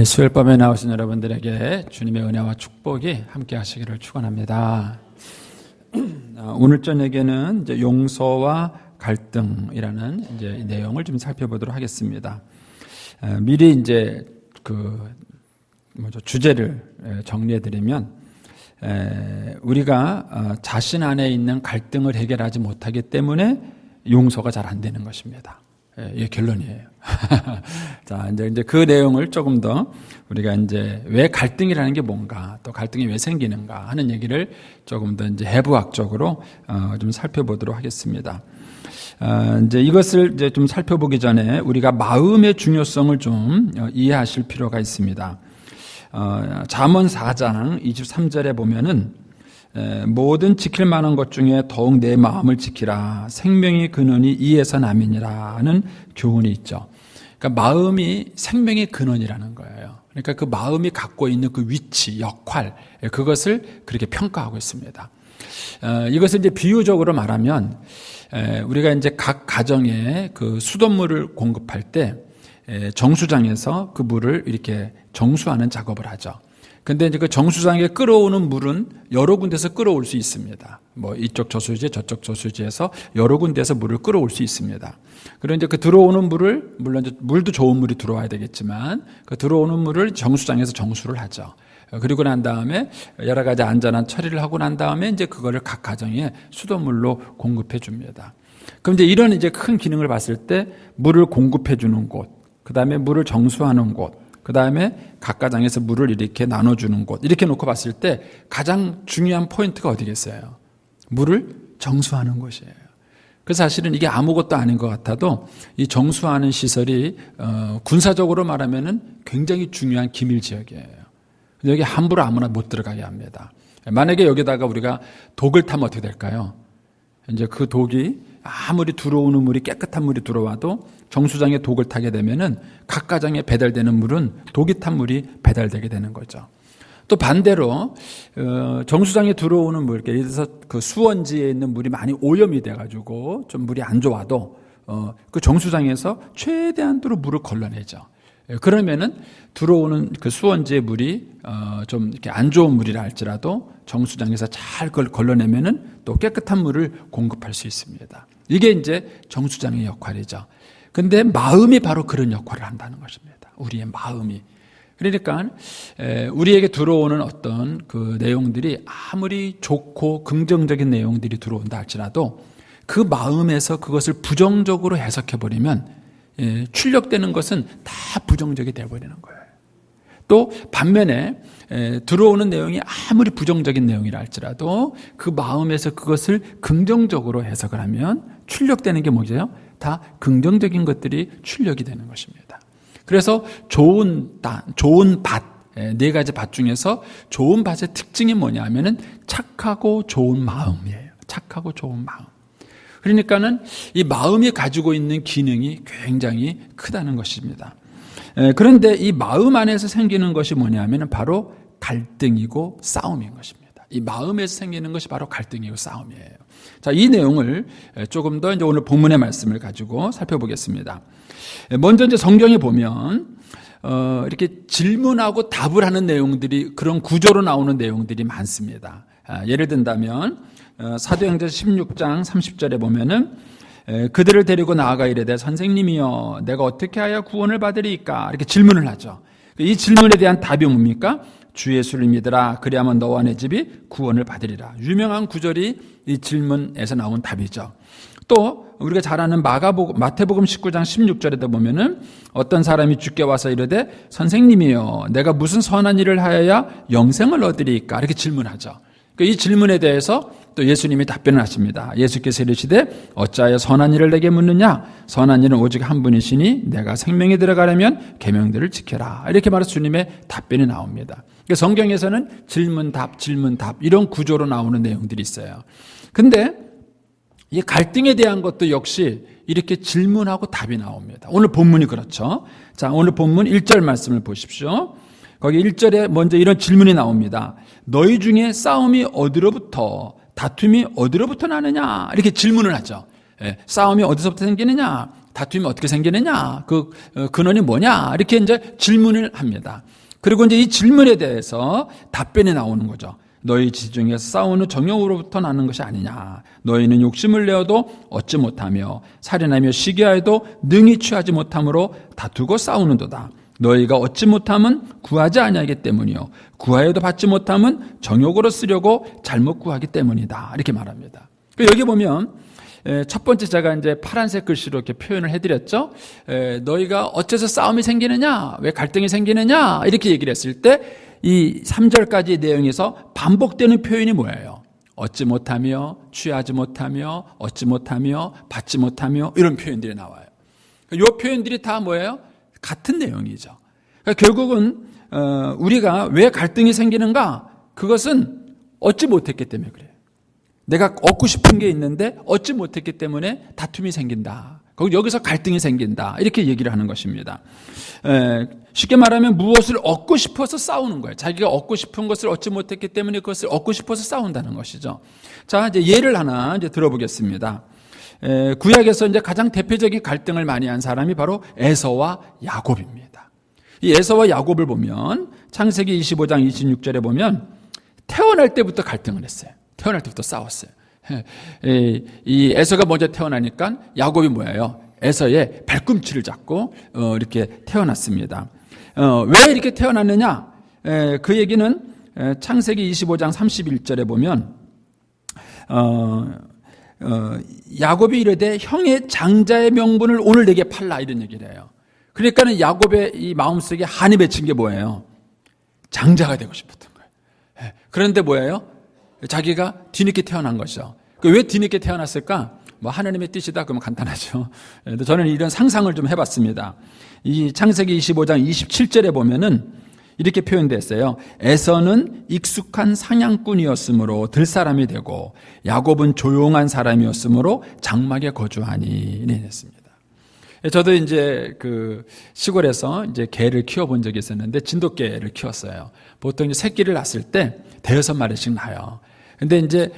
수요일 밤에 나오신 여러분들에게 주님의 은혜와 축복이 함께 하시기를 축원합니다. 오늘 저녁에는 이제 용서와 갈등이라는 이제 내용을 좀 살펴보도록 하겠습니다. 미리 이제 주제를 정리해 드리면, 우리가 자신 안에 있는 갈등을 해결하지 못하기 때문에 용서가 잘 안 되는 것입니다. 이게 결론이에요. 자, 이제 그 내용을 조금 더 우리가 이제 왜 갈등이라는 게 뭔가, 또 갈등이 왜 생기는가 하는 얘기를 조금 더 이제 해부학적으로 좀 살펴보도록 하겠습니다. 이제 이것을 이제 좀 살펴보기 전에 우리가 마음의 중요성을 좀 이해하실 필요가 있습니다. 잠언 4장 23절에 보면은 모든 지킬 만한 것 중에 더욱 내 마음을 지키라. 생명의 근원이 이에서 남이니라는 교훈이 있죠. 그러니까 마음이 생명의 근원이라는 거예요. 그러니까 그 마음이 갖고 있는 그 위치, 역할, 그것을 그렇게 평가하고 있습니다. 이것을 이제 비유적으로 말하면, 우리가 이제 각 가정에 그 수돗물을 공급할 때 정수장에서 그 물을 이렇게 정수하는 작업을 하죠. 근데 이제 그 정수장에 끌어오는 물은 여러 군데서 끌어올 수 있습니다. 뭐 이쪽 저수지, 저쪽 저수지에서 여러 군데서 물을 끌어올 수 있습니다. 그리고 이제 그 들어오는 물을, 물론 이제 물도 좋은 물이 들어와야 되겠지만, 그 들어오는 물을 정수장에서 정수를 하죠. 그리고 난 다음에 여러 가지 안전한 처리를 하고 난 다음에 이제 그거를 각 가정에 수돗물로 공급해 줍니다. 그럼 이제 이런 이제 큰 기능을 봤을 때 물을 공급해 주는 곳, 그 다음에 물을 정수하는 곳, 그 다음에 각 가정에서 물을 이렇게 나눠주는 곳, 이렇게 놓고 봤을 때 가장 중요한 포인트가 어디겠어요? 물을 정수하는 곳이에요. 그래서 사실은 이게 아무것도 아닌 것 같아도 이 정수하는 시설이 군사적으로 말하면은 굉장히 중요한 기밀 지역이에요. 여기 함부로 아무나 못 들어가게 합니다. 만약에 여기다가 우리가 독을 타면 어떻게 될까요? 이제 그 독이 아무리 들어오는 물이 깨끗한 물이 들어와도 정수장에 독을 타게 되면은 각 가정에 배달되는 물은 독이 탄 물이 배달되게 되는 거죠. 또 반대로 정수장에 들어오는 물, 예를 들어서 그 수원지에 있는 물이 많이 오염이 돼가지고 좀 물이 안 좋아도 그 정수장에서 최대한도로 물을 걸러내죠. 그러면은 들어오는 그 수원지의 물이 좀 이렇게 안 좋은 물이라 할지라도 정수장에서 잘 그걸 걸러내면은 또 깨끗한 물을 공급할 수 있습니다. 이게 이제 정수장의 역할이죠. 근데 마음이 바로 그런 역할을 한다는 것입니다. 우리의 마음이. 그러니까 우리에게 들어오는 어떤 그 내용들이 아무리 좋고 긍정적인 내용들이 들어온다 할지라도 그 마음에서 그것을 부정적으로 해석해버리면 출력되는 것은 다 부정적이 되어버리는 거예요. 또 반면에 들어오는 내용이 아무리 부정적인 내용이라 할지라도 그 마음에서 그것을 긍정적으로 해석을 하면 출력되는 게 뭐죠? 다 긍정적인 것들이 출력이 되는 것입니다. 그래서 좋은 밭, 네 가지 밭 중에서 좋은 밭의 특징이 뭐냐 하면은 착하고 좋은 마음이에요. 착하고 좋은 마음. 그러니까는 이 마음이 가지고 있는 기능이 굉장히 크다는 것입니다. 그런데 이 마음 안에서 생기는 것이 뭐냐면은 바로 갈등이고 싸움인 것입니다. 이 마음에서 생기는 것이 바로 갈등이고 싸움이에요. 자, 이 내용을 조금 더 이제 오늘 본문의 말씀을 가지고 살펴보겠습니다. 먼저 이제 성경에 보면 이렇게 질문하고 답을 하는 내용들이, 그런 구조로 나오는 내용들이 많습니다. 예를 든다면 사도행전 16장 30절에 보면은 그들을 데리고 나아가 이르되 선생님이여 내가 어떻게 하여 구원을 받으리이까, 이렇게 질문을 하죠. 이 질문에 대한 답이 뭡니까? 주 예수를 믿으라 그리하면 너와 내 집이 구원을 받으리라. 유명한 구절이 이 질문에서 나온 답이죠. 또 우리가 잘 아는 마태복음 19장 16절에도 보면은 어떤 사람이 주께 와서 이르되 선생님이여 내가 무슨 선한 일을 하여야 영생을 얻으리이까, 이렇게 질문하죠. 이 질문에 대해서 또 예수님이 답변을 하십니다. 예수께서 이르시되 어찌하여 선한 일을 내게 묻느냐? 선한 일은 오직 한 분이시니 내가 생명에 들어가려면 계명들을 지켜라. 이렇게 말해서 주님의 답변이 나옵니다. 그러니까 성경에서는 질문 답 이런 구조로 나오는 내용들이 있어요. 근데 이 갈등에 대한 것도 역시 이렇게 질문하고 답이 나옵니다. 오늘 본문이 그렇죠. 자, 오늘 본문 1절 말씀을 보십시오. 거기 1절에 먼저 이런 질문이 나옵니다. 너희 중에 싸움이 어디로부터, 다툼이 어디로부터 나느냐? 이렇게 질문을 하죠. 싸움이 어디서부터 생기느냐? 다툼이 어떻게 생기느냐? 그 근원이 뭐냐? 이렇게 이제 질문을 합니다. 그리고 이제 이 질문에 대해서 답변이 나오는 거죠. 너희 지중에서 싸우는 정욕으로부터 나는 것이 아니냐. 너희는 욕심을 내어도 얻지 못하며 살인하며 시기하여도 능히 취하지 못함으로 다투고 싸우는도다. 너희가 얻지 못함은 구하지 아니하기 때문이요 구하여도 받지 못함은 정욕으로 쓰려고 잘못 구하기 때문이다. 이렇게 말합니다. 여기 보면 첫 번째 제가 이제 파란색 글씨로 이렇게 표현을 해드렸죠. 너희가 어째서 싸움이 생기느냐, 왜 갈등이 생기느냐 이렇게 얘기를 했을 때 이 3절까지의 내용에서 반복되는 표현이 뭐예요? 얻지 못하며, 취하지 못하며, 얻지 못하며, 받지 못하며 이런 표현들이 나와요. 이 표현들이 다 뭐예요? 같은 내용이죠. 그러니까 결국은 우리가 왜 갈등이 생기는가? 그것은 얻지 못했기 때문에 그래요. 내가 얻고 싶은 게 있는데 얻지 못했기 때문에 다툼이 생긴다. 여기서 갈등이 생긴다. 이렇게 얘기를 하는 것입니다. 쉽게 말하면 무엇을 얻고 싶어서 싸우는 거예요. 자기가 얻고 싶은 것을 얻지 못했기 때문에 그것을 얻고 싶어서 싸운다는 것이죠. 자, 이제 예를 하나 이제 들어보겠습니다. 구약에서 이제 가장 대표적인 갈등을 많이 한 사람이 바로 에서와 야곱입니다. 이 에서와 야곱을 보면 창세기 25장 26절에 보면 태어날 때부터 갈등을 했어요. 태어날 때부터 싸웠어요. 이 에서가 먼저 태어나니까 야곱이 뭐예요? 에서의 발꿈치를 잡고 이렇게 태어났습니다. 왜 이렇게 태어났느냐? 그 얘기는 창세기 25장 31절에 보면 야곱이 이르되 형의 장자의 명분을 오늘 내게 팔라 이런 얘기를 해요. 그러니까는 야곱의 이 마음속에 한이 맺힌 게 뭐예요? 장자가 되고 싶었던 거예요. 그런데 뭐예요? 자기가 뒤늦게 태어난 것이죠. 왜 뒤늦게 태어났을까? 하나님의 뜻이다 그러면 간단하죠. 저는 이런 상상을 좀 해봤습니다. 이 창세기 25장 27절에 보면은 이렇게 표현됐어요. 에서는 익숙한 사냥꾼이었으므로 들사람이 되고 야곱은 조용한 사람이었으므로 장막에 거주하니 했습니다. 저도 이제 그 시골에서 이제 개를 키워본 적이 있었는데 진돗개를 키웠어요. 보통 이제 새끼를 낳았을 때 5-마리씩 낳아요. 근데 이제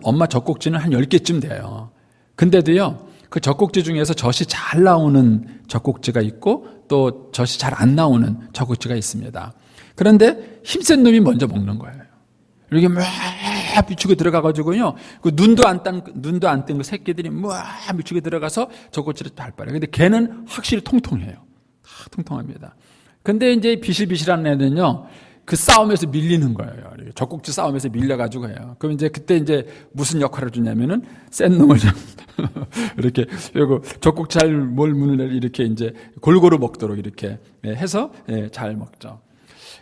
엄마 젖꼭지는 한 10개쯤 돼요. 근데도요, 그 젖꼭지 중에서 젖이 잘 나오는 젖꼭지가 있고 또 젖이 잘 안 나오는 젖꼭지가 있습니다. 그런데 힘센 놈이 먼저 먹는 거예요. 이렇게 막 미치고 들어가가지고요, 그 눈도 안 뜬 그 새끼들이 막 미치고 들어가서 젖꼭지를 잘 빨아요. 근데 걔는 확실히 통통해요. 통통합니다. 근데 이제 비실비실한 애는요, 그 싸움에서 밀리는 거예요. 젖꼭지 싸움에서 밀려가지고 해요. 그럼 이제 그때 이제 무슨 역할을 주냐면은 센 놈을 좀 이렇게 그리고 젖꼭지 잘 몰문을 이렇게 이제 골고루 먹도록 이렇게 해서 잘 먹죠.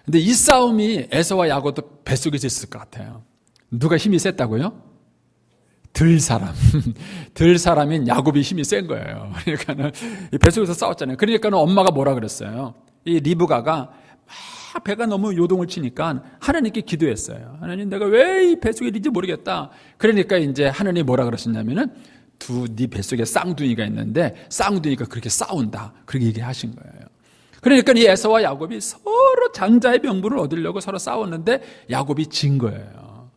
근데 이 싸움이 에서와 야곱도 뱃속에서 있을 것 같아요. 누가 힘이 셌다고요? 들 사람인 야곱이 힘이 센 거예요. 그러니까는 뱃속에서 싸웠잖아요. 그러니까는 엄마가 뭐라 그랬어요? 이 리브가가 배가 너무 요동을 치니까 하나님께 기도했어요. 하나님, 내가 왜 이 뱃속에 있는지 모르겠다. 그러니까 이제 하나님이 뭐라 그러셨냐면은 네 뱃속에 쌍둥이가 있는데 쌍둥이가 그렇게 싸운다. 그렇게 얘기하신 거예요. 그러니까 이 에서와 야곱이 서로 장자의 명분을 얻으려고 서로 싸웠는데 야곱이 진 거예요.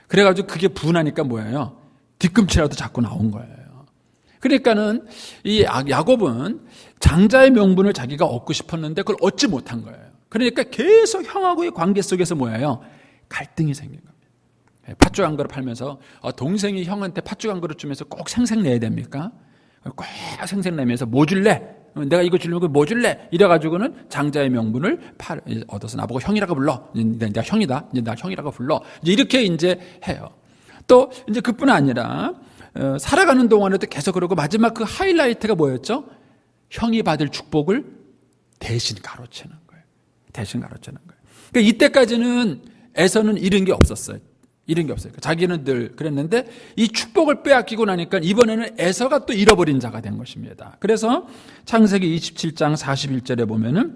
그래가지고 그게 분하니까 뭐예요? 뒤꿈치라도 자꾸 나온 거예요. 그러니까는 이 야곱은 장자의 명분을 자기가 얻고 싶었는데 그걸 얻지 못한 거예요. 그러니까 계속 형하고의 관계 속에서 뭐예요? 갈등이 생긴 겁니다. 팥죽 한 그릇 팔면서 동생이 형한테 팥죽 한 그릇 주면서 꼭 생색내야 됩니까? 꼭 생색내면서 뭐 줄래? 내가 이거 주려고 뭐 줄래? 이래가지고는 장자의 명분을 얻어서 나보고 형이라고 불러. 내가 형이다. 이제 나 형이라고 불러. 이렇게 이제 해요. 또 이제 그뿐 아니라 살아가는 동안에도 계속 그러고 마지막 그 하이라이트가 뭐였죠? 형이 받을 축복을 대신 가로채는 거예요. 그러니까 이때까지는 에서는 잃은 게 없었어요. 자기는 늘 그랬는데 이 축복을 빼앗기고 나니까 이번에는 에서가 또 잃어버린 자가 된 것입니다. 그래서 창세기 27장 41절에 보면은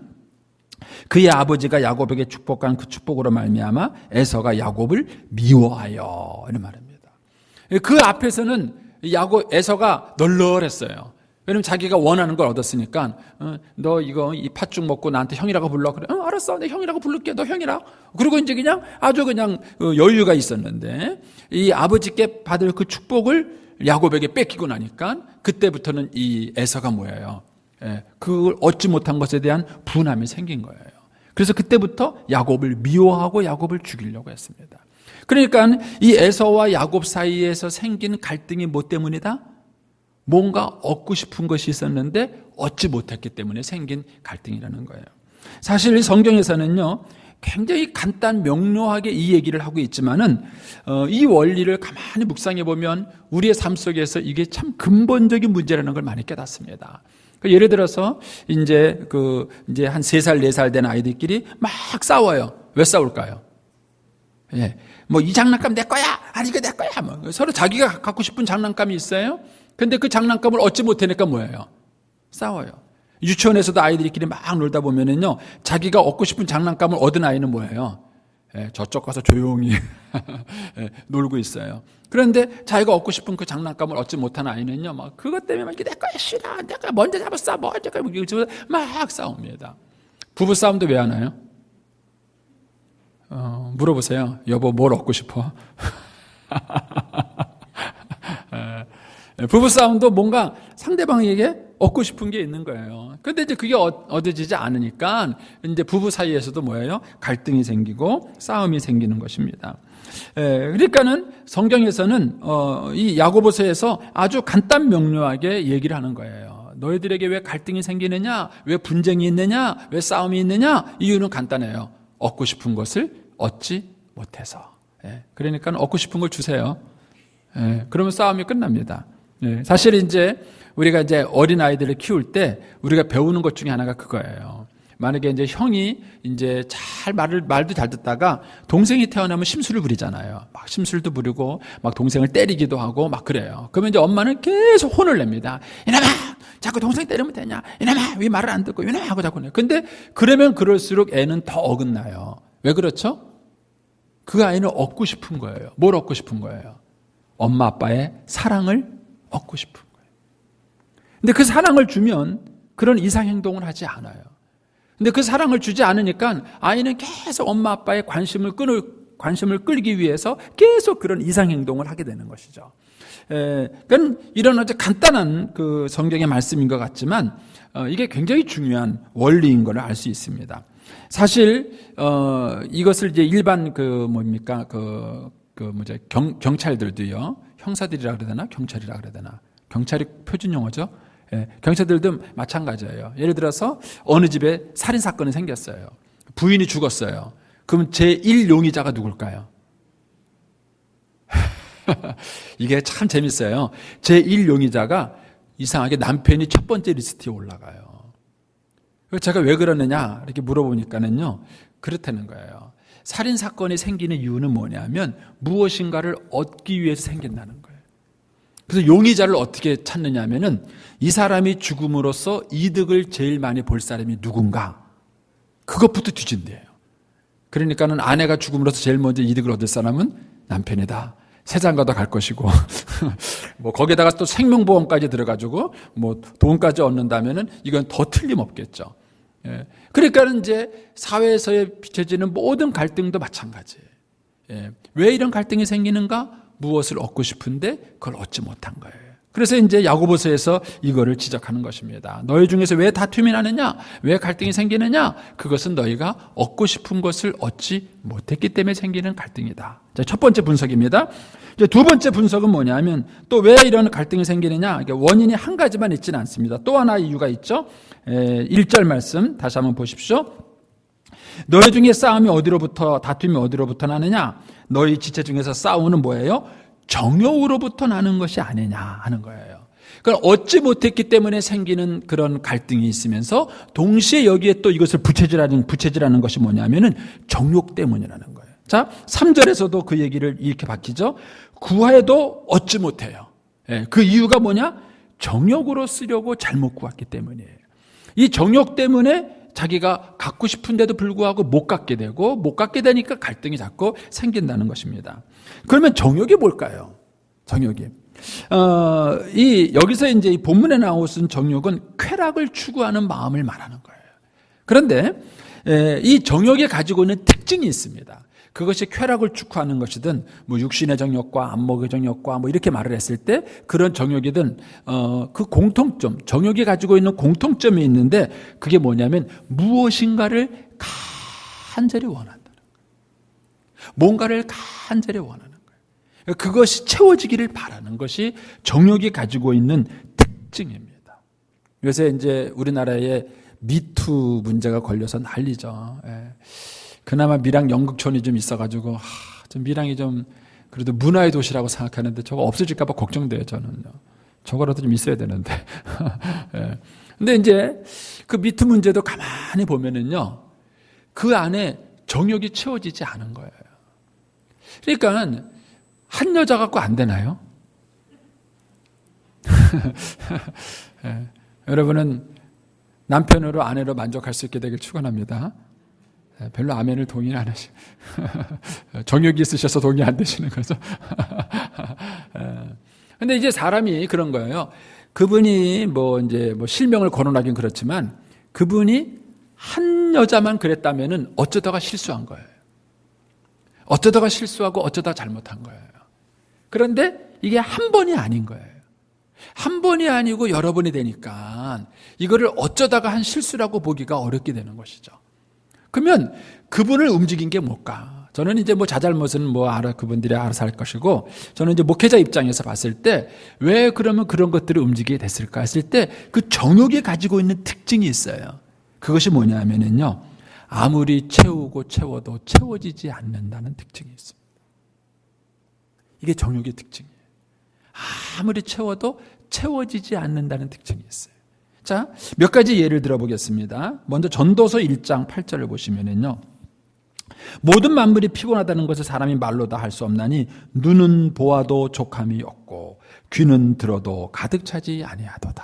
그의 아버지가 야곱에게 축복한 그 축복으로 말미암아 에서가 야곱을 미워하여 이런 말입니다. 그 앞에서는 에서가 널널했어요. 왜냐면 자기가 원하는 걸 얻었으니까 너 이 팥죽 먹고 나한테 형이라고 불러. 그래. 알았어. 내 형이라고 부를게. 너 형이라. 그리고 이제 그냥 아주 그냥 여유가 있었는데 이 아버지께 받을 그 축복을 야곱에게 뺏기고 나니까 그때부터는 이 에서가 뭐예요? 그걸 얻지 못한 것에 대한 분함이 생긴 거예요. 그래서 그때부터 야곱을 미워하고 야곱을 죽이려고 했습니다. 그러니까 이 에서와 야곱 사이에서 생긴 갈등이 뭐 때문이다? 뭔가 얻고 싶은 것이 있었는데 얻지 못했기 때문에 생긴 갈등이라는 거예요. 사실 성경에서는요, 굉장히 간단 명료하게 이 얘기를 하고 있지만은 이 원리를 가만히 묵상해 보면 우리의 삶 속에서 이게 참 근본적인 문제라는 걸 많이 깨닫습니다. 예를 들어서 이제 한 3살, 4살 된 아이들끼리 막 싸워요. 왜 싸울까요? 예. 뭐 이 장난감 내 거야! 아니 이거 내 거야! 뭐 서로 자기가 갖고 싶은 장난감이 있어요. 근데 그 장난감을 얻지 못하니까 뭐예요? 싸워요. 유치원에서도 아이들끼리 막 놀다 보면은요, 자기가 얻고 싶은 장난감을 얻은 아이는 뭐예요? 저쪽 가서 조용히 놀고 있어요. 그런데 자기가 얻고 싶은 그 장난감을 얻지 못한 아이는요, 막 그것 때문에 막 내 거야 싫어, 내 거야 먼저 잡았어, 먼저 막 싸웁니다. 부부 싸움도 왜 하나요? 물어보세요. 여보 뭘 얻고 싶어? 부부 싸움도 뭔가 상대방에게 얻고 싶은 게 있는 거예요. 근데 이제 그게 얻어지지 않으니까 이제 부부 사이에서도 뭐예요? 갈등이 생기고 싸움이 생기는 것입니다. 그러니까는 성경에서는 이 야고보서에서 아주 간단 명료하게 얘기를 하는 거예요. 너희들에게 왜 갈등이 생기느냐? 왜 분쟁이 있느냐? 왜 싸움이 있느냐? 이유는 간단해요. 얻고 싶은 것을 얻지 못해서. 그러니까 얻고 싶은 걸 주세요. 그러면 싸움이 끝납니다. 사실 이제 우리가 이제 어린 아이들을 키울 때 우리가 배우는 것 중에 하나가 그거예요. 만약에 이제 형이 이제 말도 잘 듣다가 동생이 태어나면 심술을 부리잖아요. 막 심술도 부리고 막 동생을 때리기도 하고 막 그래요. 그러면 이제 엄마는 계속 혼을 냅니다. 이놈아! 자꾸 동생 때리면 되냐? 이놈아! 왜 말을 안 듣고 이놈아! 하고 자꾸 내요. 근데 그러면 그럴수록 애는 더 어긋나요. 왜 그렇죠? 그 아이는 얻고 싶은 거예요. 뭘 얻고 싶은 거예요? 엄마 아빠의 사랑을 얻고 싶은 거예요. 근데 그 사랑을 주면 그런 이상행동을 하지 않아요. 근데 그 사랑을 주지 않으니까 아이는 계속 엄마 아빠의 관심을 끌기 위해서 계속 그런 이상행동을 하게 되는 것이죠. 그러니까 이런 아주 간단한 그 성경의 말씀인 것 같지만 이게 굉장히 중요한 원리인 걸 알 수 있습니다. 사실 이것을 이제 일반 경찰들도요, 형사들이라 그래야 되나 경찰이라 그래야 되나, 경찰이 표준 용어죠. 경찰들도 마찬가지예요. 예를 들어서 어느 집에 살인 사건이 생겼어요. 부인이 죽었어요. 그럼 제1 용의자가 누굴까요? 이게 참 재밌어요. 제1 용의자가 이상하게 남편이 첫 번째 리스트에 올라가요. 제가 왜 그러느냐 이렇게 물어보니까는요, 그렇다는 거예요. 살인 사건이 생기는 이유는 뭐냐면 무엇인가를 얻기 위해서 생긴다는 거예요. 그래서 용의자를 어떻게 찾느냐 하면은 이 사람이 죽음으로써 이득을 제일 많이 볼 사람이 누군가, 그것부터 뒤진대요. 그러니까는 아내가 죽음으로써 제일 먼저 이득을 얻을 사람은 남편이다. 세장가도 갈 것이고 뭐 거기다가 또 생명보험까지 들어가지고 뭐 돈까지 얻는다면은 이건 더 틀림없겠죠. 그러니까는 이제 사회에서 비춰지는 모든 갈등도 마찬가지예요. 왜 이런 갈등이 생기는가? 무엇을 얻고 싶은데 그걸 얻지 못한 거예요. 그래서 이제 야고보서에서 이거를 지적하는 것입니다. 너희 중에서 왜 다툼이 나느냐? 왜 갈등이 생기느냐? 그것은 너희가 얻고 싶은 것을 얻지 못했기 때문에 생기는 갈등이다. 자, 첫 번째 분석입니다. 이제 두 번째 분석은 뭐냐면 또 왜 이런 갈등이 생기느냐? 원인이 한 가지만 있지는 않습니다. 또 하나 이유가 있죠. 1절 말씀 다시 한번 보십시오. 너희 중에 다툼이 어디로부터 나느냐? 너희 지체 중에서 싸움은 뭐예요? 정욕으로부터 나는 것이 아니냐 하는 거예요. 그러니까 얻지 못했기 때문에 생기는 그런 갈등이 있으면서 동시에 여기에 또 이것을 부채질하는 것이 뭐냐면은 정욕 때문이라는 거예요. 자, 3절에서도 그 얘기를 이렇게 바뀌죠. 구해도 얻지 못해요. 그 이유가 뭐냐? 정욕으로 쓰려고 잘못 구했기 때문이에요. 이 정욕 때문에 자기가 갖고 싶은데도 불구하고 못 갖게 되고, 못 갖게 되니까 갈등이 자꾸 생긴다는 것입니다. 그러면 정욕이 뭘까요? 정욕이. 여기서 이제 이 본문에 나오신 정욕은 쾌락을 추구하는 마음을 말하는 거예요. 그런데 이 정욕이 가지고 있는 특징이 있습니다. 그것이 쾌락을 추구하는 것이든 뭐 육신의 정욕과 안목의 정욕과 뭐 이렇게 말을 했을 때 그런 정욕이든 그 공통점, 정욕이 가지고 있는 공통점이 있는데 그게 뭐냐면 무엇인가를 간절히 원한다는 거예요. 뭔가를 간절히 원하는 거예요. 그것이 채워지기를 바라는 것이 정욕이 가지고 있는 특징입니다. 요새 이제 우리나라에 미투 문제가 걸려서 난리죠. 예. 그나마 밀양 연극촌이 좀 있어가지고 좀 밀양이 좀 그래도 문화의 도시라고 생각하는데 저거 없어질까 봐 걱정돼요. 저는요. 저거라도 좀 있어야 되는데. 예. 근데 이제 그 미투 문제도 가만히 보면은요, 그 안에 정욕이 채워지지 않은 거예요. 그러니까 한 여자 갖고 안 되나요? 예. 여러분은 남편으로 아내로 만족할 수 있게 되길 축원합니다. 별로 아멘을 동의 안 하시고 정욕이 있으셔서 동의 안 되시는 거죠. 근데 이제 사람이 그런 거예요. 그분이 뭐 이제 뭐 실명을 거론하긴 그렇지만 그분이 한 여자만 그랬다면은 어쩌다가 실수한 거예요. 어쩌다가 실수하고 어쩌다 잘못한 거예요. 그런데 이게 한 번이 아닌 거예요. 한 번이 아니고 여러 번이 되니까 이거를 어쩌다가 한 실수라고 보기가 어렵게 되는 것이죠. 그러면 그분을 움직인 게 뭘까? 저는 이제 뭐 자잘못은 뭐 그분들이 알아서 할 것이고, 저는 이제 목회자 입장에서 봤을 때 왜 그러면 그런 것들을 움직이게 됐을까 했을 때 그 정욕이 가지고 있는 특징이 있어요. 그것이 뭐냐면요, 아무리 채우고 채워도 채워지지 않는다는 특징이 있습니다. 이게 정욕의 특징이에요. 아무리 채워도 채워지지 않는다는 특징이 있어요. 자, 몇 가지 예를 들어보겠습니다. 먼저 전도서 1장 8절을 보시면은요, 모든 만물이 피곤하다는 것을 사람이 말로 다 할 수 없나니 눈은 보아도 족함이 없고 귀는 들어도 가득 차지 아니하도다.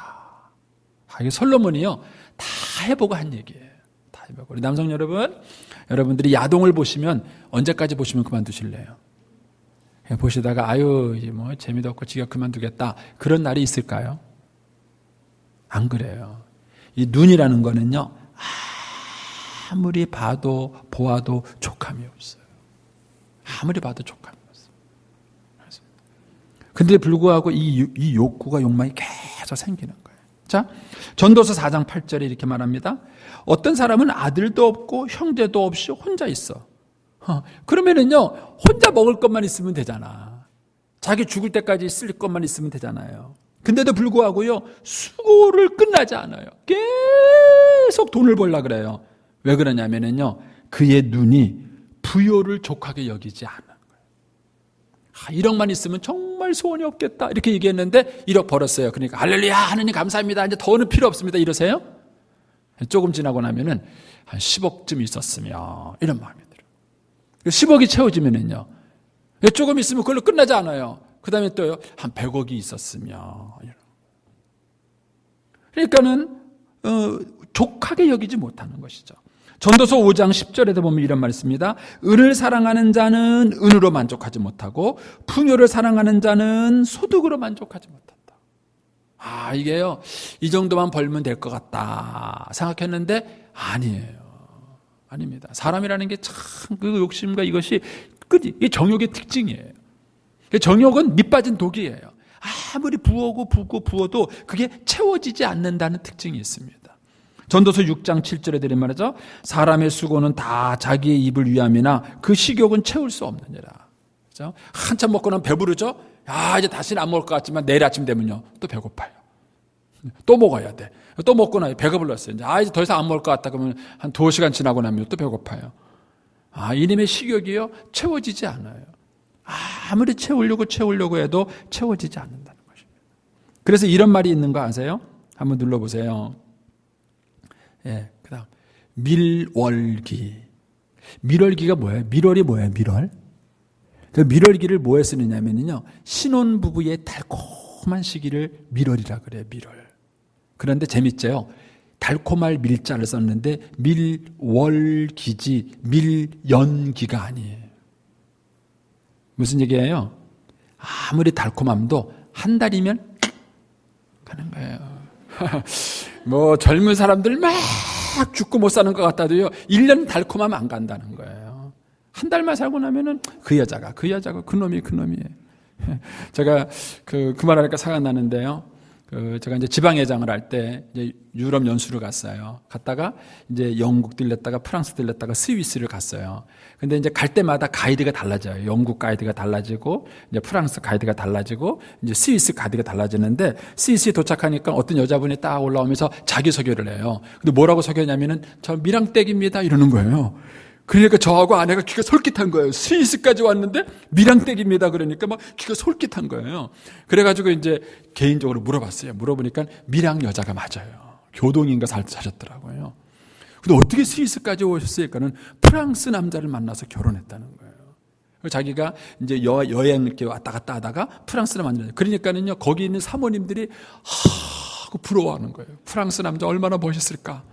이게 솔로몬이요, 다 해보고 한 얘기예요. 다 해보고. 우리 남성 여러분, 여러분들이 야동을 보시면 언제까지 보시면 그만두실래요? 보시다가 아유 뭐 재미도 없고 지가 그만두겠다, 그런 날이 있을까요? 안 그래요. 이 눈이라는 거는요, 아무리 봐도 보아도 족함이 없어요. 아무리 봐도 족함이 없어요. 근데 불구하고 이 욕구가, 욕망이 계속 생기는 거예요. 자, 전도서 4장 8절에 이렇게 말합니다. 어떤 사람은 아들도 없고 형제도 없이 혼자 있어. 그러면은요, 혼자 먹을 것만 있으면 되잖아. 자기 죽을 때까지 쓸 것만 있으면 되잖아요. 근데도 불구하고요, 수고를 끝나지 않아요. 계속 돈을 벌려고 그래요. 왜 그러냐면요, 그의 눈이 부요를 족하게 여기지 않는 거예요. 1억만 있으면 정말 소원이 없겠다, 이렇게 얘기했는데 1억 벌었어요. 그러니까 할렐루야, 하느님 감사합니다, 이제 더는 필요 없습니다, 이러세요? 조금 지나고 나면은 한 10억쯤 있었으면, 이런 마음이 들어요. 10억이 채워지면은요, 조금 있으면 그걸로 끝나지 않아요. 그 다음에 또요, 한 100억이 있었으면. 그러니까는, 족하게 여기지 못하는 것이죠. 전도서 5장 10절에도 보면 이런 말이 있습니다. 은을 사랑하는 자는 은으로 만족하지 못하고, 풍요를 사랑하는 자는 소득으로 만족하지 못한다. 이게요, 이 정도만 벌면 될 것 같다 생각했는데, 아니에요. 아닙니다. 사람이라는 게 참 그 욕심과 이것이 이게 정욕의 특징이에요. 정욕은 밑빠진 독이에요. 아무리 부어도 그게 채워지지 않는다는 특징이 있습니다. 전도서 6장 7절에 드린 말이죠. 사람의 수고는 다 자기의 입을 위함이나 그 식욕은 채울 수 없느니라. 그렇죠? 한참 먹고 나면 배부르죠? 이제 다시는 안 먹을 것 같지만 내일 아침 되면요, 또 배고파요. 또 먹어야 돼. 또 먹고 나요, 배가 불렀어요. 이제 더 이상 안 먹을 것 같다 그러면 한 2시간 지나고 나면 또 배고파요. 이놈의 식욕이요, 채워지지 않아요. 아무리 채우려고 해도 채워지지 않는다는 것입니다. 그래서 이런 말이 있는 거 아세요? 한번 눌러보세요. 예, 그 다음 밀월기. 밀월기가 뭐예요? 밀월이 뭐예요? 밀월? 밀월기를 뭐에 쓰느냐면요, 신혼부부의 달콤한 시기를 밀월이라 그래요. 밀월. 그런데 재밌죠? 달콤할 밀자를 썼는데 밀월기지 밀연기가 아니에요. 무슨 얘기예요? 아무리 달콤함도 한 달이면 가는 거예요. 뭐 젊은 사람들 막 죽고 못 사는 것 같아도요, 1년 달콤하면 안 간다는 거예요. 한 달만 살고 나면은 그 여자가 그놈이에요. 제가 그 말하니까 생각나는데요. 제가 이제 지방회장을 할 때 이제 유럽 연수를 갔어요. 갔다가 이제 영국 들렸다가 프랑스 들렸다가 스위스를 갔어요. 근데 이제 갈 때마다 가이드가 달라져요. 영국 가이드가 달라지고 이제 프랑스 가이드가 달라지고 이제 스위스 가이드가 달라지는데 스위스에 도착하니까 어떤 여자분이 딱 올라오면서 자기소개를 해요. 근데 뭐라고 소개하냐면은 저 밀양댁입니다 이러는 거예요. 그러니까 저하고 아내가 귀가 솔깃한 거예요. 스위스까지 왔는데 밀양댁입니다. 그러니까 막 귀가 솔깃한 거예요. 그래가지고 이제 개인적으로 물어봤어요. 물어보니까 밀양 여자가 맞아요. 교동인가 사셨더라고요. 근데 어떻게 스위스까지 오셨을까는 프랑스 남자를 만나서 결혼했다는 거예요. 자기가 이제 여행 이렇게 왔다 갔다 하다가 프랑스를 만나요. 그러니까는요, 거기 있는 사모님들이 하고 부러워하는 거예요. 프랑스 남자 얼마나 멋있을까?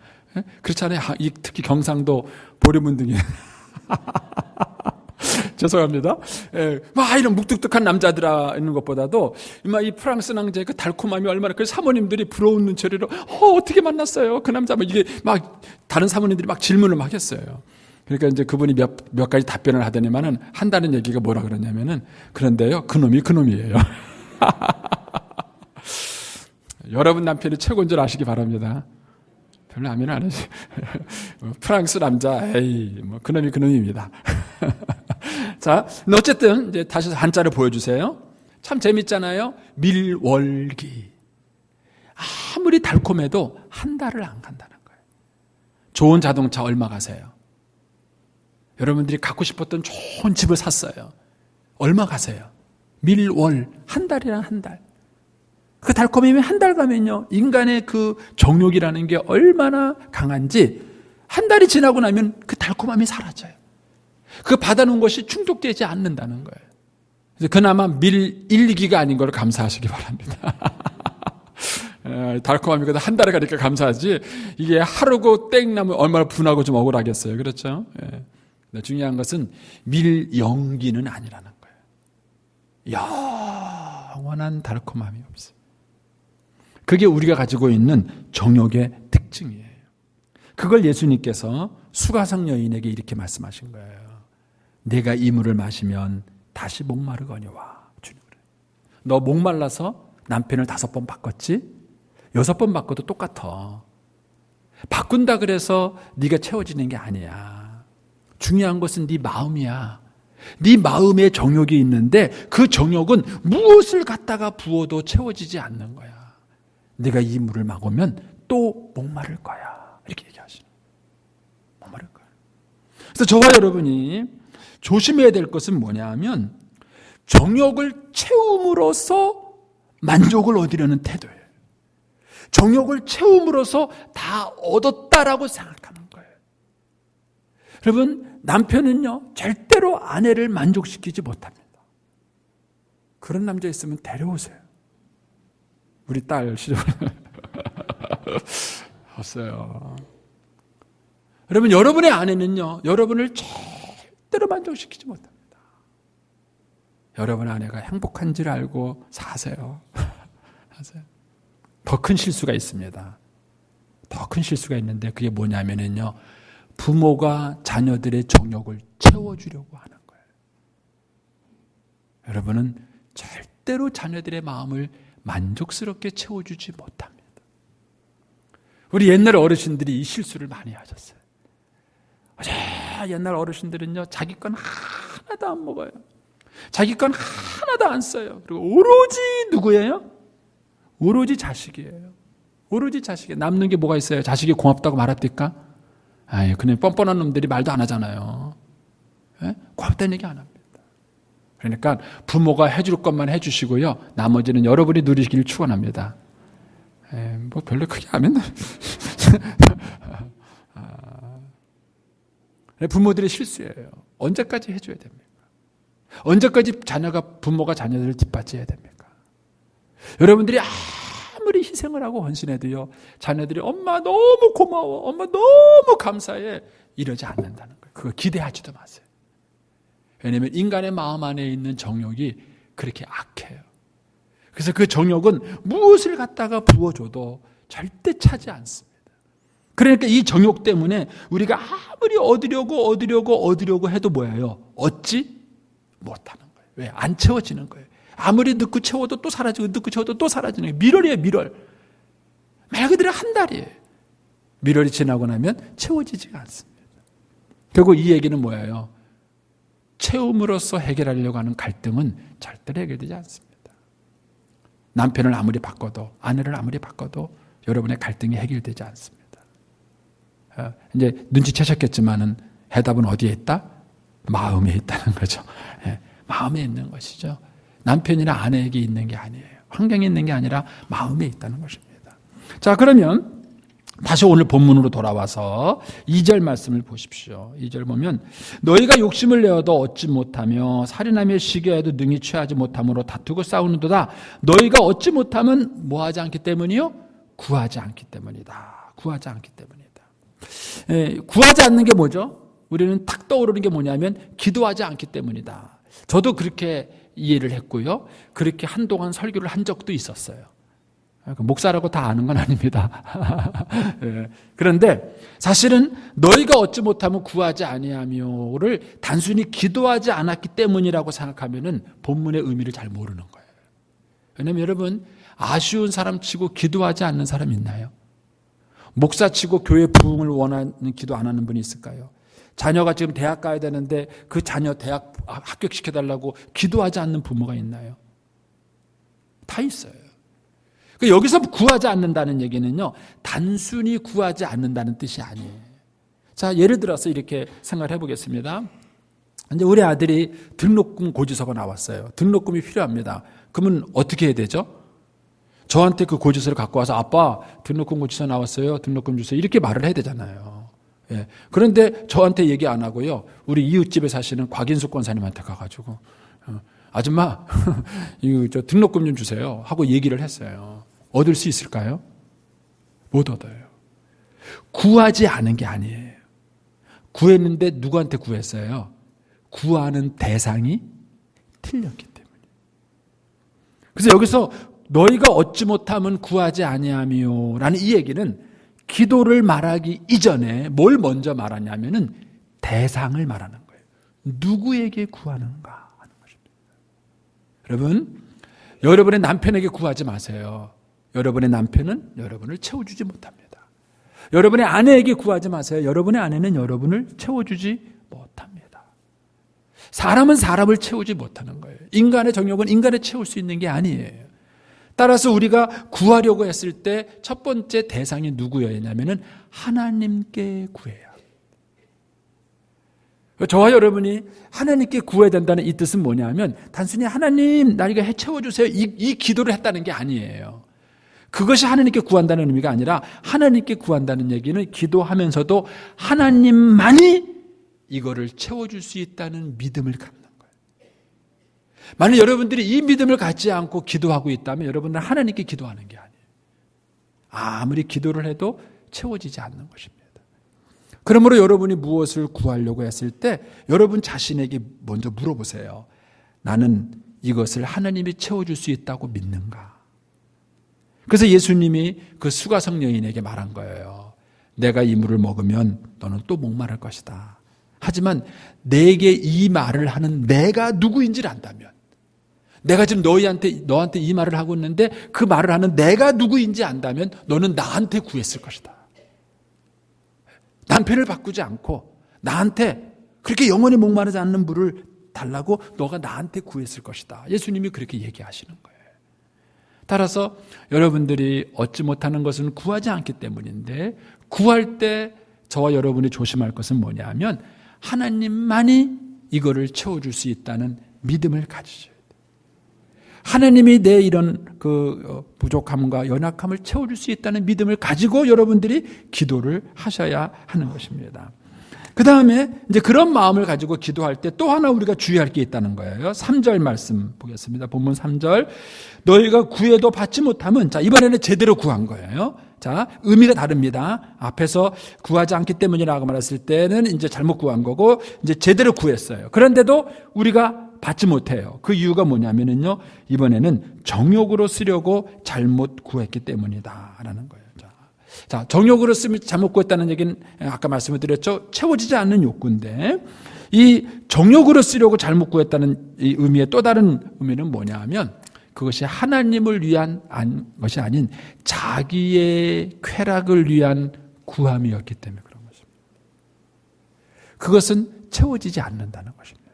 그렇잖아요. 특히 경상도 보리문둥이. 죄송합니다. 막 이런 묵뚝뚝한 남자들 있는 것보다도 이 프랑스 남자의 그 달콤함이 얼마나, 그 사모님들이 부러운 눈초리로 어떻게 만났어요? 그 남자 이게 막 다른 사모님들이 막 질문을 막 했어요. 그러니까 이제 그분이 몇 가지 답변을 하더니만은 한다는 얘기가 뭐라 그러냐면은, 그런데요, 그놈이에요. 여러분 남편이 최고인 줄 아시기 바랍니다. 별로 아멘 안 하지. 프랑스 남자, 그놈입니다. 자, 어쨌든, 이제 다시 한자를 보여주세요. 참 재밌잖아요. 밀월기. 아무리 달콤해도 한 달을 안 간다는 거예요. 좋은 자동차 얼마 가세요? 여러분들이 갖고 싶었던 좋은 집을 샀어요. 얼마 가세요? 밀월. 한 달이란 한 달. 그 달콤함이 한 달 가면요, 인간의 그 정욕이라는 게 얼마나 강한지 한 달이 지나고 나면 그 달콤함이 사라져요. 그 받아놓은 것이 충족되지 않는다는 거예요. 그래서 그나마 밀일기가 아닌 걸 감사하시기 바랍니다. 달콤함이 그래도 한 달에 가니까 감사하지, 이게 하루고 땡 나면 얼마나 분하고 좀 억울하겠어요. 그렇죠? 중요한 것은 밀연기는 아니라는 거예요. 영원한 달콤함이 없어요. 그게 우리가 가지고 있는 정욕의 특징이에요. 그걸 예수님께서 수가성 여인에게 이렇게 말씀하신 거예요. 내가 이 물을 마시면 다시 목마르거니와. 너 목말라서 남편을 5번 바꿨지? 6번 바꿔도 똑같아. 바꾼다 그래서 네가 채워지는 게 아니야. 중요한 것은 네 마음이야. 네 마음에 정욕이 있는데 그 정욕은 무엇을 갖다가 부어도 채워지지 않는 거야. 내가 이 물을 먹으면 또 목마를 거야. 이렇게 얘기하시는. 목마를 거야. 그래서 저와 여러분이 조심해야 될 것은 뭐냐 하면, 정욕을 채움으로써 만족을 얻으려는 태도예요. 정욕을 채움으로써 다 얻었다라고 생각하는 거예요. 여러분, 남편은요, 절대로 아내를 만족시키지 못합니다. 그런 남자 있으면 데려오세요. 우리 딸 시절 없어요. 여러분, 여러분의 아내는요, 여러분을 절대로 만족시키지 못합니다. 여러분 아내가 행복한 줄 알고 사세요. 하세요. 더 큰 실수가 있습니다. 더 큰 실수가 있는데, 그게 뭐냐면요, 부모가 자녀들의 정욕을 채워주려고 하는 거예요. 여러분은 절대로 자녀들의 마음을 만족스럽게 채워주지 못합니다. 우리 옛날 어르신들이 이 실수를 많이 하셨어요. 옛날 어르신들은요, 자기 건 하나도 안 먹어요. 자기 건 하나도 안 써요. 그리고 오로지 누구예요? 오로지 자식이에요. 오로지 자식이에요. 남는 게 뭐가 있어요? 자식이 고맙다고 말합니까? 그냥 뻔뻔한 놈들이 말도 안 하잖아요. 고맙다는 얘기 안 합니다. 그러니까 부모가 해줄 것만 해주시고요, 나머지는 여러분이 누리시길 축원합니다. 뭐 별로 크게 하면 부모들의 실수예요. 언제까지 해줘야 됩니까? 언제까지 부모가 자녀들을 뒷받쳐야 됩니까? 여러분들이 아무리 희생을 하고 헌신해도요, 자녀들이 엄마 너무 고마워, 엄마 너무 감사해, 이러지 않는다는 거예요. 그거 기대하지도 마세요. 왜냐하면 인간의 마음 안에 있는 정욕이 그렇게 악해요. 그래서 그 정욕은 무엇을 갖다가 부어줘도 절대 차지 않습니다. 그러니까 이 정욕 때문에 우리가 아무리 얻으려고 해도 뭐예요? 얻지 못하는 거예요. 왜? 안 채워지는 거예요. 아무리 넣고 채워도 또 사라지고 넣고 채워도 또 사라지는 거예요. 밀월이에요, 밀월. 말 그대로 한 달이에요. 밀월이 지나고 나면 채워지지가 않습니다. 결국 이 얘기는 뭐예요? 채움으로써 해결하려고 하는 갈등은 절대로 해결되지 않습니다. 남편을 아무리 바꿔도, 아내를 아무리 바꿔도 여러분의 갈등이 해결되지 않습니다. 이제 눈치채셨겠지만은 해답은 어디에 있다? 마음에 있다는 거죠. 마음에 있는 것이죠. 남편이나 아내에게 있는 게 아니에요. 환경에 있는 게 아니라 마음에 있다는 것입니다. 자, 그러면 다시 오늘 본문으로 돌아와서 2절 말씀을 보십시오. 2절 보면 너희가 욕심을 내어도 얻지 못하며 살인하며 시기하여도 능히 취하지 못함으로 다투고 싸우는도다. 너희가 얻지 못하면 뭐하지 않기 때문이요? 구하지 않기 때문이다. 구하지 않기 때문이다. 구하지 않는 게 뭐죠? 우리는 탁 떠오르는 게 뭐냐면 기도하지 않기 때문이다. 저도 그렇게 이해를 했고요. 그렇게 한동안 설교를 한 적도 있었어요. 목사라고 다 아는 건 아닙니다. 그런데 사실은 너희가 얻지 못하면 구하지 아니하며를 단순히 기도하지 않았기 때문이라고 생각하면은 본문의 의미를 잘 모르는 거예요. 왜냐하면 여러분, 아쉬운 사람 치고 기도하지 않는 사람 있나요? 목사 치고 교회 부흥을 원하는 기도 안 하는 분이 있을까요? 자녀가 지금 대학 가야 되는데 그 자녀 대학 합격시켜달라고 기도하지 않는 부모가 있나요? 다 있어요. 여기서 구하지 않는다는 얘기는요, 단순히 구하지 않는다는 뜻이 아니에요. 자, 예를 들어서 이렇게 생각을 해보겠습니다. 이제 우리 아들이 등록금 고지서가 나왔어요. 등록금이 필요합니다. 그러면 어떻게 해야 되죠? 저한테 그 고지서를 갖고 와서 아빠 등록금 고지서 나왔어요. 등록금 주세요. 이렇게 말을 해야 되잖아요. 예. 그런데 저한테 얘기 안 하고요. 우리 이웃집에 사시는 곽인숙 권사님한테 가가지고 아줌마 저 등록금 좀 주세요 하고 얘기를 했어요. 얻을 수 있을까요? 못 얻어요. 구하지 않은 게 아니에요. 구했는데 누구한테 구했어요? 구하는 대상이 틀렸기 때문에. 그래서 여기서 너희가 얻지 못하면 구하지 아니하며 라는 이 얘기는 기도를 말하기 이전에 뭘 먼저 말하냐면은 대상을 말하는 거예요. 누구에게 구하는가 하는 것입니다. 여러분, 여러분의 남편에게 구하지 마세요. 여러분의 남편은 여러분을 채워주지 못합니다. 여러분의 아내에게 구하지 마세요. 여러분의 아내는 여러분을 채워주지 못합니다. 사람은 사람을 채우지 못하는 거예요. 인간의 정욕은 인간을 채울 수 있는 게 아니에요. 따라서 우리가 구하려고 했을 때 첫 번째 대상이 누구여야 하냐면은 하나님께 구해야. 저와 여러분이 하나님께 구해야 된다는 이 뜻은 뭐냐면 단순히 하나님 나 이거 채워주세요 이 기도를 했다는 게 아니에요. 그것이 하나님께 구한다는 의미가 아니라 하나님께 구한다는 얘기는 기도하면서도 하나님만이 이거를 채워줄 수 있다는 믿음을 갖는 거예요. 만약 여러분들이 이 믿음을 갖지 않고 기도하고 있다면 여러분은 하나님께 기도하는 게 아니에요. 아무리 기도를 해도 채워지지 않는 것입니다. 그러므로 여러분이 무엇을 구하려고 했을 때 여러분 자신에게 먼저 물어보세요. 나는 이것을 하나님이 채워줄 수 있다고 믿는가? 그래서 예수님이 그 수가성 여인에게 말한 거예요. 내가 이 물을 먹으면 너는 또 목마를 것이다. 하지만 내게 이 말을 하는 내가 누구인지를 안다면, 내가 지금 너한테 이 말을 하고 있는데 그 말을 하는 내가 누구인지 안다면 너는 나한테 구했을 것이다. 남편을 바꾸지 않고 나한테 그렇게 영원히 목마르지 않는 물을 달라고 너가 나한테 구했을 것이다. 예수님이 그렇게 얘기하시는 거예요. 따라서 여러분들이 얻지 못하는 것은 구하지 않기 때문인데 구할 때 저와 여러분이 조심할 것은 뭐냐면 하나님만이 이거를 채워줄 수 있다는 믿음을 가지셔야 돼요. 하나님이 내 이런 부족함과 연약함을 채워줄 수 있다는 믿음을 가지고 여러분들이 기도를 하셔야 하는 것입니다. 그 다음에 이제 그런 마음을 가지고 기도할 때 또 하나 우리가 주의할 게 있다는 거예요. 3절 말씀 보겠습니다. 본문 3절. 너희가 구해도 받지 못하면, 자, 이번에는 제대로 구한 거예요. 자, 의미가 다릅니다. 앞에서 구하지 않기 때문이라고 말했을 때는 이제 잘못 구한 거고, 이제 제대로 구했어요. 그런데도 우리가 받지 못해요. 그 이유가 뭐냐면은요, 이번에는 정욕으로 쓰려고 잘못 구했기 때문이다. 라는 거예요. 자, 자, 정욕으로 쓰면 잘못 구했다는 얘기는 아까 말씀을 드렸죠. 채워지지 않는 욕구인데 이 정욕으로 쓰려고 잘못 구했다는 이 의미의 또 다른 의미는 뭐냐 하면 그것이 하나님을 위한 것이 아닌 자기의 쾌락을 위한 구함이었기 때문에 그런 것입니다. 그것은 채워지지 않는다는 것입니다.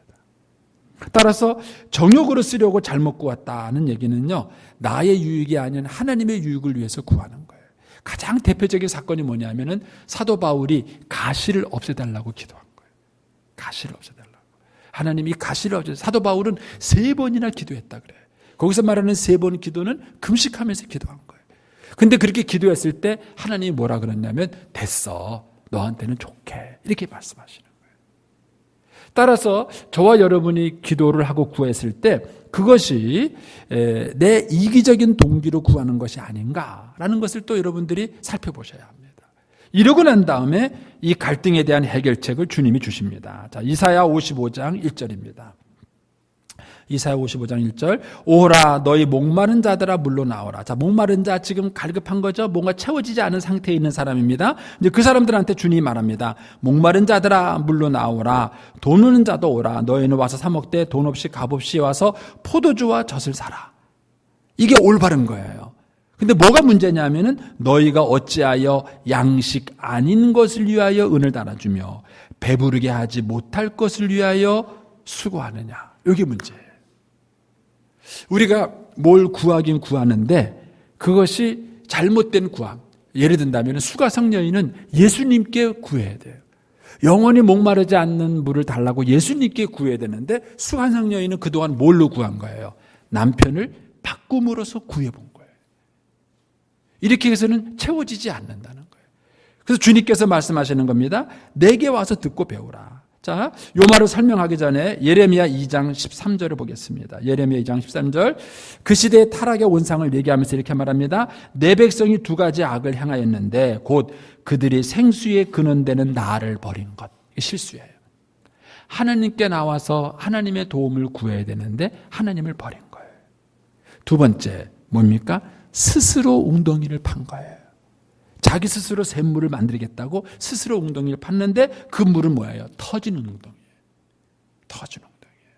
따라서 정욕으로 쓰려고 잘못 구했다는 얘기는요, 나의 유익이 아닌 하나님의 유익을 위해서 구하는 거예요. 가장 대표적인 사건이 뭐냐면은 사도 바울이 가시를 없애달라고 기도한 거예요. 가시를 없애달라고. 하나님이 가시를 없애. 사도 바울은 3번이나 기도했다 그래요. 거기서 말하는 3번 기도는 금식하면서 기도한 거예요. 근데 그렇게 기도했을 때 하나님이 뭐라 그랬냐면 됐어. 너한테는 좋게. 이렇게 말씀하시는 거예요. 따라서 저와 여러분이 기도를 하고 구했을 때 그것이 내 이기적인 동기로 구하는 것이 아닌가라는 것을 또 여러분들이 살펴보셔야 합니다. 이러고 난 다음에 이 갈등에 대한 해결책을 주님이 주십니다. 자, 이사야 55장 1절입니다. 이사야 55장 1절 오라 너희 목마른 자들아 물로 나오라. 자, 목마른 자 지금 갈급한 거죠. 뭔가 채워지지 않은 상태에 있는 사람입니다. 이제 그 사람들한테 주님이 말합니다. 목마른 자들아 물로 나오라. 돈 없는 자도 오라. 너희는 와서 사 먹되 돈 없이 값 없이 와서 포도주와 젖을 사라. 이게 올바른 거예요. 근데 뭐가 문제냐면은 너희가 어찌하여 양식 아닌 것을 위하여 은을 달아주며 배부르게 하지 못할 것을 위하여 수고하느냐. 이게 문제예요. 우리가 뭘 구하긴 구하는데 그것이 잘못된 구함. 예를 든다면 수가성 여인은 예수님께 구해야 돼요. 영원히 목마르지 않는 물을 달라고 예수님께 구해야 되는데 수가성 여인은 그동안 뭘로 구한 거예요? 남편을 바꿈으로써 구해본 거예요. 이렇게 해서는 채워지지 않는다는 거예요. 그래서 주님께서 말씀하시는 겁니다. 내게 와서 듣고 배우라. 자, 요 말을 설명하기 전에 예레미야 2장 13절을 보겠습니다. 예레미야 2장 13절. 그 시대의 타락의 원상을 얘기하면서 이렇게 말합니다. 내 백성이 2가지 악을 행하였는데 곧 그들이 생수에 근원되는 나를 버린 것. 이게 실수예요. 하나님께 나와서 하나님의 도움을 구해야 되는데 하나님을 버린 거예요. 2번째 뭡니까? 스스로 웅덩이를 판 거예요. 자기 스스로 샘물을 만들겠다고 스스로 웅덩이를 팠는데 그 물은 뭐예요? 터지는 웅덩이에요. 터지는 웅덩이에요.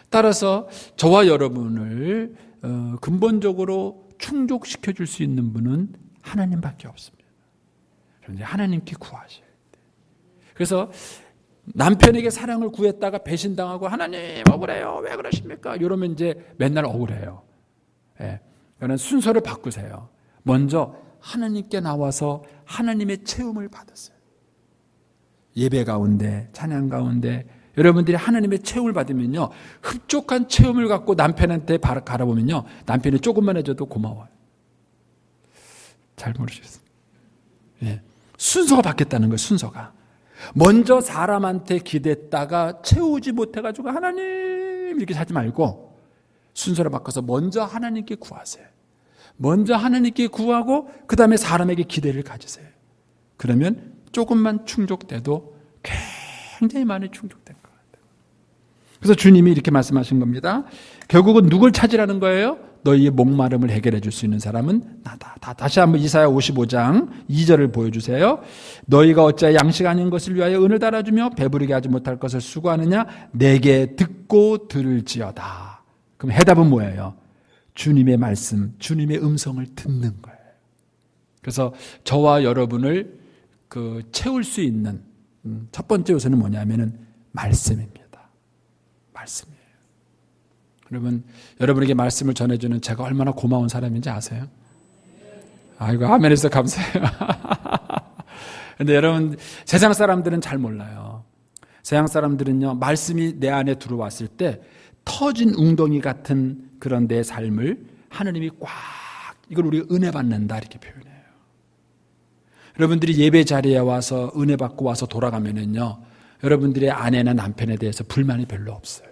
따라서 저와 여러분을 근본적으로 충족시켜줄 수 있는 분은 하나님밖에 없습니다. 그런데 하나님께 구하셔야 돼요. 그래서 남편에게 사랑을 구했다가 배신당하고 하나님 억울해요. 왜 그러십니까? 이러면 이제 맨날 억울해요. 예. 그러니까 순서를 바꾸세요. 먼저 하나님께 나와서 하나님의 채움을 받았어요. 예배 가운데, 찬양 가운데 여러분들이 하나님의 채움을 받으면요, 흡족한 채움을 갖고 남편한테 갈아보면요, 남편이 조금만 해줘도 고마워요. 잘 모르셨어요. 예. 순서가 바뀌었다는 거예요. 순서가. 먼저 사람한테 기댔다가 채우지 못해가지고 하나님 이렇게 하지 말고 순서를 바꿔서 먼저 하나님께 구하세요. 먼저 하나님께 구하고 그 다음에 사람에게 기대를 가지세요. 그러면 조금만 충족돼도 굉장히 많이 충족된 것 같아요. 그래서 주님이 이렇게 말씀하신 겁니다. 결국은 누굴 찾으라는 거예요? 너희의 목마름을 해결해 줄 수 있는 사람은 나다. 다시 한번 이사야 55장 2절을 보여주세요. 너희가 어찌하여 양식 아닌 것을 위하여 은을 달아주며 배부르게 하지 못할 것을 수고하느냐? 내게 듣고 들을지어다. 그럼 해답은 뭐예요? 주님의 말씀, 주님의 음성을 듣는 거예요. 그래서 저와 여러분을 채울 수 있는 첫 번째 요소는 뭐냐면은 말씀입니다. 말씀이에요. 여러분에게 말씀을 전해주는 제가 얼마나 고마운 사람인지 아세요? 아이고, 아멘해서 감사해요. 근데 여러분, 세상 사람들은 잘 몰라요. 세상 사람들은요, 말씀이 내 안에 들어왔을 때 터진 웅덩이 같은 그런 내 삶을 하나님이 꽉, 이걸 우리가 은혜 받는다 이렇게 표현해요. 여러분들이 예배 자리에 와서 은혜 받고 와서 돌아가면은요, 여러분들의 아내나 남편에 대해서 불만이 별로 없어요.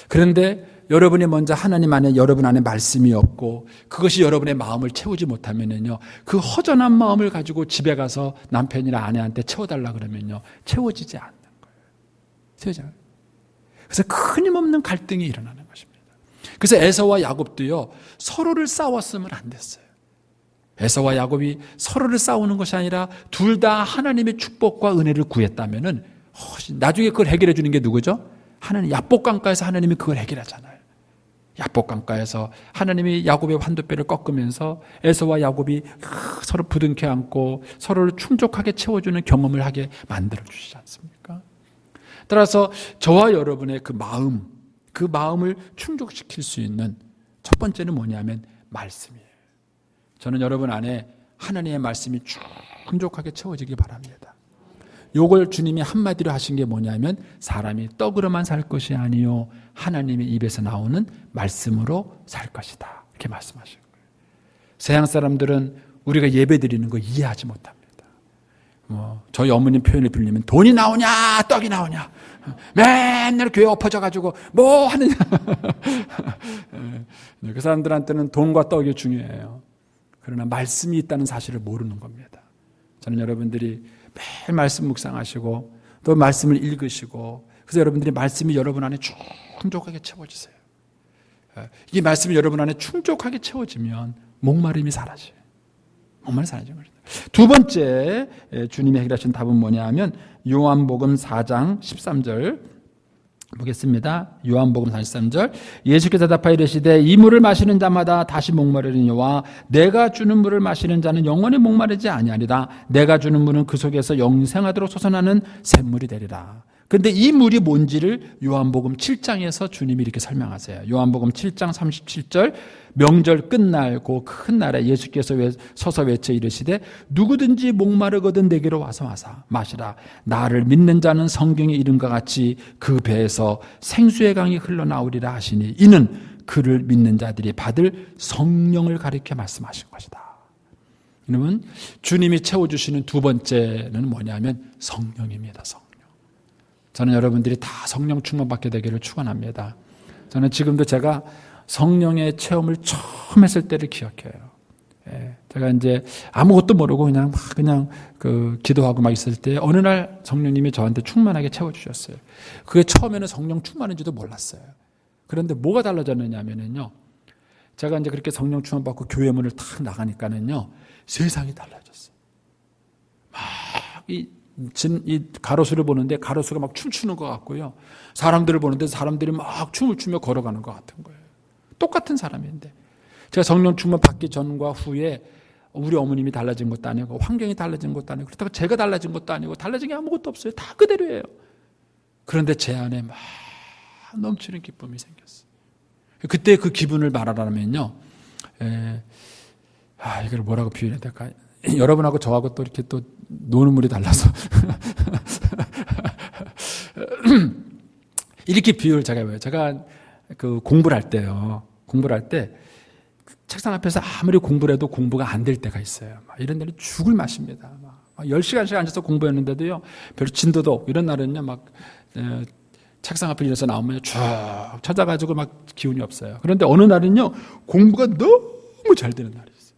그런데 여러분이 먼저 하나님 안에, 여러분 안에 말씀이 없고 그것이 여러분의 마음을 채우지 못하면은요, 그 허전한 마음을 가지고 집에 가서 남편이나 아내한테 채워달라 그러면요, 채워지지 않는 거예요. 채워지지 않아요. 그래서 끊임없는 갈등이 일어나는 것입니다. 그래서 에서와 야곱도요, 서로를 싸웠으면 안 됐어요. 에서와 야곱이 서로를 싸우는 것이 아니라 둘 다 하나님의 축복과 은혜를 구했다면은 나중에 그걸 해결해 주는 게 누구죠? 하나님. 야복강가에서 하나님이 그걸 해결하잖아요. 야복강가에서 하나님이 야곱의 환도뼈를 꺾으면서 에서와 야곱이 서로 부둥켜 안고 서로를 충족하게 채워주는 경험을 하게 만들어 주시지 않습니까? 따라서 저와 여러분의 그 마음을 충족시킬 수 있는 첫 번째는 뭐냐면 말씀이에요. 저는 여러분 안에 하나님의 말씀이 충족하게 채워지기 바랍니다. 요걸 주님이 한마디로 하신 게 뭐냐면 사람이 떡으로만 살 것이 아니요 하나님의 입에서 나오는 말씀으로 살 것이다. 이렇게 말씀하신 거예요. 세상 사람들은 우리가 예배드리는 거 이해하지 못합니다. 저희 어머님 표현을 빌리면 돈이 나오냐 떡이 나오냐 맨날 교회 엎어져가지고 뭐 하느냐. 그 사람들한테는 돈과 떡이 중요해요. 그러나 말씀이 있다는 사실을 모르는 겁니다. 저는 여러분들이 매일 말씀 묵상하시고 또 말씀을 읽으시고 그래서 여러분들이 말씀이 여러분 안에 충족하게 채워지세요. 이 말씀이 여러분 안에 충족하게 채워지면 목마름이 사라져요. 목마름이 사라지는 거죠. 두 번째 주님이 해결하신 답은 뭐냐 하면 요한복음 4장 13절 보겠습니다. 요한복음 43절 예수께서 대답하여 이르시되 이 물을 마시는 자마다 다시 목마르리니와 내가 주는 물을 마시는 자는 영원히 목마르지 아니하리라. 내가 주는 물은 그 속에서 영생하도록 솟아나는 샘물이 되리라. 그런데 이 물이 뭔지를 요한복음 7장에서 주님이 이렇게 설명하세요. 요한복음 7장 37절 명절 끝날 그 큰 날에 예수께서 서서 외쳐 이르시되 누구든지 목마르거든 내게로 와서 마시라. 나를 믿는 자는 성경에 이름과 같이 그 배에서 생수의 강이 흘러나오리라 하시니 이는 그를 믿는 자들이 받을 성령을 가리켜 말씀하신 것이다. 여러분 주님이 채워주시는 두 번째는 뭐냐면 성령입니다. 저는 여러분들이 다 성령 충만받게 되기를 축원합니다. 저는 지금도 제가 성령의 체험을 처음 했을 때를 기억해요. 제가 이제 아무것도 모르고 그냥 기도하고 막 있을 때 어느 날 성령님이 저한테 충만하게 채워주셨어요. 그게 처음에는 성령 충만인지도 몰랐어요. 그런데 뭐가 달라졌느냐면요. 제가 이제 그렇게 성령 충만받고 교회 문을 탁 나가니까는요. 세상이 달라졌어요. 이 가로수를 보는데 가로수가 막 춤추는 것 같고요. 사람들을 보는데 사람들이 막 춤을 추며 걸어가는 것 같은 거예요. 똑같은 사람인데. 제가 성령 충만 받기 전과 후에 우리 어머님이 달라진 것도 아니고 환경이 달라진 것도 아니고 그렇다고 제가 달라진 것도 아니고 달라진 게 아무것도 없어요. 다 그대로예요. 그런데 제 안에 막 넘치는 기쁨이 생겼어요. 그때 그 기분을 말하라면요. 이걸 뭐라고 표현해야 될까? 여러분하고 저하고 또 이렇게 또 노는 물이 달라서 이렇게 비유를 제가 해요. 제가 그 공부를 할 때요. 공부를 할 때 책상 앞에서 아무리 공부를 해도 공부가 안 될 때가 있어요. 이런 날은 죽을 맛입니다. 10시간씩 앉아서 공부했는데도요. 별로 진도도 없고 이런 날은요. 책상 앞에 일어서 나오면 쭉 찾아가지고 막 기운이 없어요. 그런데 어느 날은요. 공부가 너무 잘 되는 날이 있어요.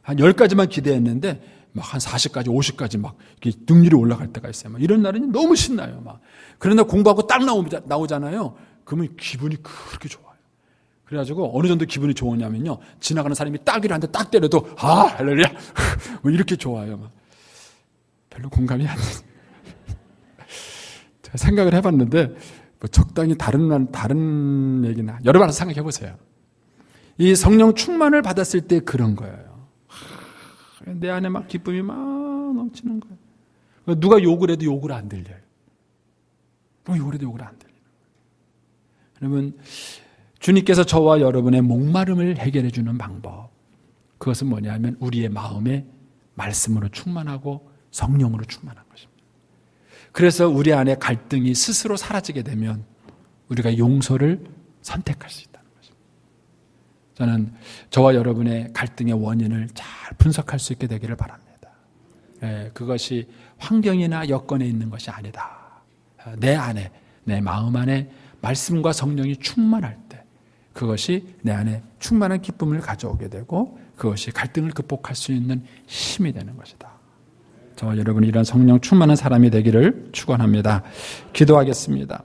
한 10가지만 기대했는데 막 한 40가지, 50가지 막 이렇게 능률이 올라갈 때가 있어요. 이런 날은 너무 신나요. 그런데 공부하고 딱 나오잖아요. 그러면 기분이 그렇게 좋아요. 그래가지고 어느 정도 기분이 좋으냐면요. 지나가는 사람이 딱이를 한 대 딱 때려도 할렐루야 이렇게 좋아요. 별로 공감이 안 돼요. 제가 생각을 해봤는데 적당히 다른 얘기나 여러분 한번 생각해 보세요. 이 성령 충만을 받았을 때 그런 거예요. 내 안에 막 기쁨이 막 넘치는 거예요. 누가 욕을 해도 욕을 안 들려요. 누가 욕을 해도 욕을 안 들려요. 여러분, 주님께서 저와 여러분의 목마름을 해결해 주는 방법. 그것은 뭐냐면 우리의 마음에 말씀으로 충만하고 성령으로 충만한 것입니다. 그래서 우리 안에 갈등이 스스로 사라지게 되면 우리가 용서를 선택할 수 있다는 것입니다. 저는 저와 여러분의 갈등의 원인을 잘 분석할 수 있게 되기를 바랍니다. 그것이 환경이나 여건에 있는 것이 아니다. 내 안에, 내 마음 안에 말씀과 성령이 충만할 때 그것이 내 안에 충만한 기쁨을 가져오게 되고 그것이 갈등을 극복할 수 있는 힘이 되는 것이다. 저와 여러분이 이런 성령 충만한 사람이 되기를 축원합니다. 기도하겠습니다.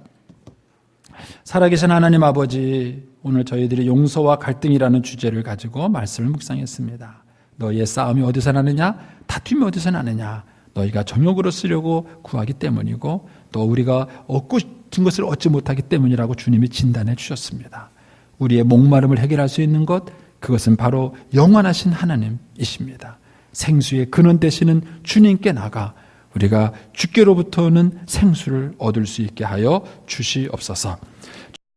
살아계신 하나님 아버지, 오늘 저희들이 용서와 갈등이라는 주제를 가지고 말씀을 묵상했습니다. 너희의 싸움이 어디서 나느냐? 다툼이 어디서 나느냐? 너희가 정욕으로 쓰려고 구하기 때문이고 또 우리가 얻고 싶은 것을 얻지 못하기 때문이라고 주님이 진단해 주셨습니다. 우리의 목마름을 해결할 수 있는 것, 그것은 바로 영원하신 하나님이십니다. 생수의 근원 되시는 주님께 나가 우리가 주께로부터는 생수를 얻을 수 있게 하여 주시옵소서.